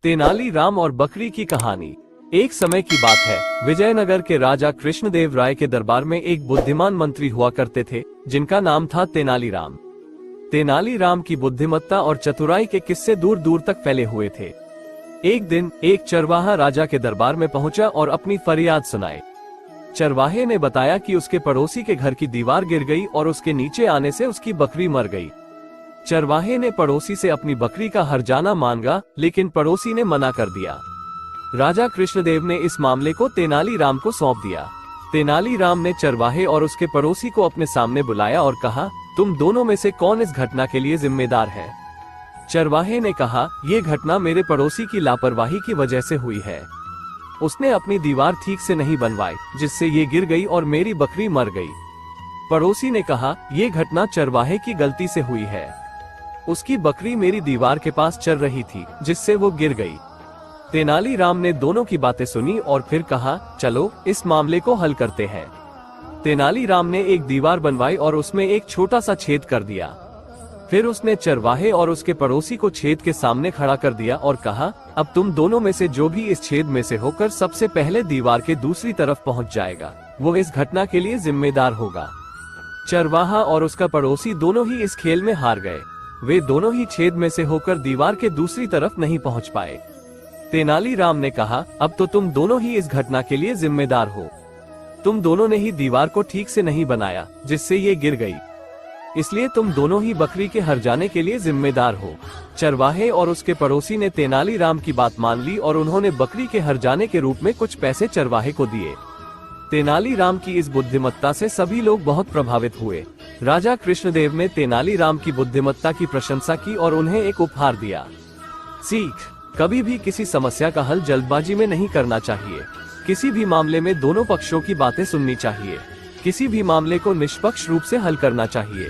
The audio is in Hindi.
तेनालीराम और बकरी की कहानी। एक समय की बात है, विजयनगर के राजा कृष्णदेव राय के दरबार में एक बुद्धिमान मंत्री हुआ करते थे जिनका नाम था तेनालीराम। तेनालीराम की बुद्धिमत्ता और चतुराई के किस्से दूर दूर तक फैले हुए थे। एक दिन एक चरवाहा राजा के दरबार में पहुंचा और अपनी फरियाद सुनाए। चरवाहे ने बताया कि उसके पड़ोसी के घर की दीवार गिर गई और उसके नीचे आने से उसकी बकरी मर गई। चरवाहे ने पड़ोसी से अपनी बकरी का हर्जाना मांगा, लेकिन पड़ोसी ने मना कर दिया। राजा कृष्णदेव ने इस मामले को तेनालीराम को सौंप दिया। तेनालीराम ने चरवाहे और उसके पड़ोसी को अपने सामने बुलाया और कहा, तुम दोनों में से कौन इस घटना के लिए जिम्मेदार है? चरवाहे ने कहा, ये घटना मेरे पड़ोसी की लापरवाही की वजह से हुई है। उसने अपनी दीवार ठीक से नहीं बनवाई, जिससे ये गिर गई और मेरी बकरी मर गई। पड़ोसी ने कहा, ये घटना चरवाहे की गलती से हुई है। उसकी बकरी मेरी दीवार के पास चल रही थी, जिससे वो गिर गई। तेनालीराम ने दोनों की बातें सुनी और फिर कहा, चलो इस मामले को हल करते हैं। तेनालीराम ने एक दीवार बनवाई और उसमें एक छोटा सा छेद कर दिया। फिर उसने चरवाहे और उसके पड़ोसी को छेद के सामने खड़ा कर दिया और कहा, अब तुम दोनों में से जो भी इस छेद में से होकर सबसे पहले दीवार के दूसरी तरफ पहुंच जाएगा, वो इस घटना के लिए जिम्मेदार होगा। चरवाहा और उसका पड़ोसी दोनों ही इस खेल में हार गए। वे दोनों ही छेद में से होकर दीवार के दूसरी तरफ नहीं पहुंच पाए। तेनालीराम ने कहा, अब तो तुम दोनों ही इस घटना के लिए जिम्मेदार हो। तुम दोनों ने ही दीवार को ठीक से नहीं बनाया, जिससे ये गिर गई। इसलिए तुम दोनों ही बकरी के हर्जाने के लिए जिम्मेदार हो। चरवाहे और उसके पड़ोसी ने तेनालीराम की बात मान ली और उन्होंने बकरी के हर्जाने के रूप में कुछ पैसे चरवाहे को दिए। तेनालीराम की इस बुद्धिमत्ता से सभी लोग बहुत प्रभावित हुए। राजा कृष्णदेव ने तेनालीराम की बुद्धिमत्ता की प्रशंसा की और उन्हें एक उपहार दिया। सीख: कभी भी किसी समस्या का हल जल्दबाजी में नहीं करना चाहिए। किसी भी मामले में दोनों पक्षों की बातें सुननी चाहिए। किसी भी मामले को निष्पक्ष रूप से हल करना चाहिए।